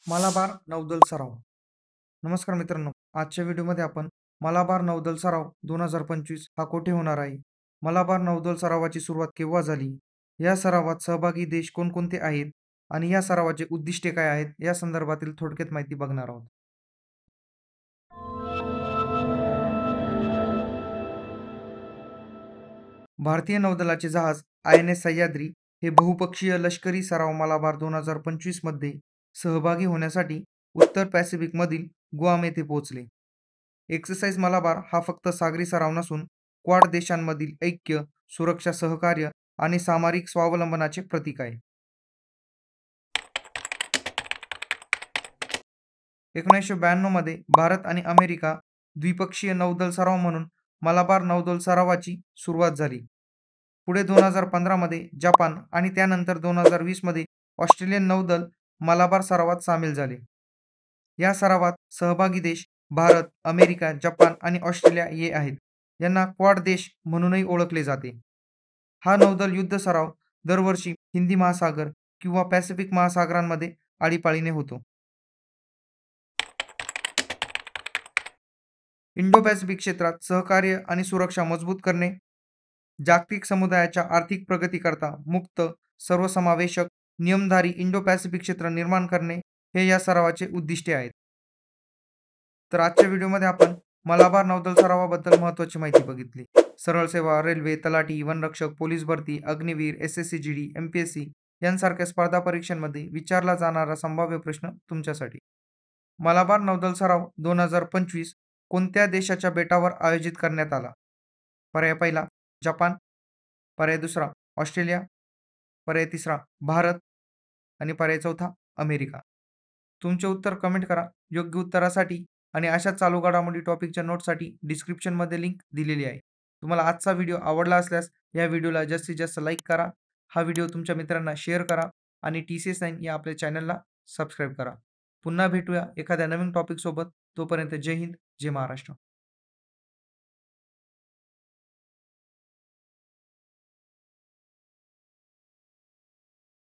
मलाबार नौदल सराव. नमस्कार मित्रांनो, आजच्या व्हिडिओमध्ये आपण मलाबार नौदल सराव 2025 हा कोठे होणार आहे, मलाबार नौदल सरावाची सुरुवात केव्हा झाली, या सरावात सहभागी देश कोणकोणते आहेत आणि या सरावाचे उद्दिष्टे काय आहेत, या संदर्भातील थोडक्यात माहिती बघणार आहोत. भारतीय नौदलाचे जहाज INS सह्याद्री हे बहुपक्षीय लष्करी सराव मलाबार 2025 मध्ये सहभागी होण्यासाठी उत्तर पॅसिफिकमधील गुआम येथे पोहोचले. एक्सरसाइज मलाबार हा फक्त सागरी सराव नसून क्वाड देशांमधील ऐक्य, सुरक्षा सहकार्य आणि सामरिक स्वावलंबनाचे प्रतीक आहे. 1992 मध्ये भारत आणि अमेरिका द्विपक्षीय नौदल सराव म्हणून मलाबार नौदल सरावाची सुरुवात झाली. पुढे 2015 मध्ये जपान आणि त्यानंतर 2020 मध्ये ऑस्ट्रेलियन नौदल मलाबार सरावात सामील झाले. या सरावात सहभागी देश भारत, अमेरिका, जपान आणि ऑस्ट्रेलिया हे आहेत. यांना क्वाड देश म्हणूनही ओळखले जाते. हा नौदल युद्ध सराव दरवर्षी हिंदी महासागर किंवा पॅसिफिक महासागरांमध्ये आळीपाळीने होतो. इंडो पॅसिफिक क्षेत्रात सहकार्य आणि सुरक्षा मजबूत करणे, जागतिक समुदायाच्या आर्थिक प्रगतीकरता मुक्त, सर्वसमावेशक, नियमधारी इंडो पॅसिफिक क्षेत्र निर्माण करणे हे या सरावाचे उद्दिष्टे आहेत. तर आजच्या व्हिडिओमध्ये आपण मलाबार नौदल सरावाबद्दल महत्त्वाची माहिती बघितली. सरळ सेवा, रेल्वे, तलाठी, वनरक्षक, पोलीस भरती, अग्निवीर, SSC-GD, MPSC यांसारख्या स्पर्धा परीक्षांमध्ये विचारला जाणारा संभाव्य प्रश्न तुमच्यासाठी. मलाबार नौदल सराव 2025 कोणत्या देशाच्या बेटावर आयोजित करण्यात आला? पर्याय पहिला जपान, पर्याय दुसरा ऑस्ट्रेलिया, पर्याय तिसरा भारत आणि पर्याय चौथा अमेरिका. तुमचे उत्तर कमेंट करा. योग्य उत्तरासाठी आणि अशा चालू घडामोडी टॉपिकच्या नोटसाठी डिस्क्रिप्शनमध्ये लिंक दिलेली आहे. तुम्हाला आजचा व्हिडिओ आवडला असल्यास या व्हिडिओला जास्तीत जास्त लाईक करा. हा व्हिडिओ तुमच्या मित्रांना शेअर करा आणि TCS9 या आपल्या चॅनलला सबस्क्राईब करा. पुन्हा भेटूया एखाद्या नवीन टॉपिकसोबत. तोपर्यंत जय हिंद, जय महाराष्ट्र.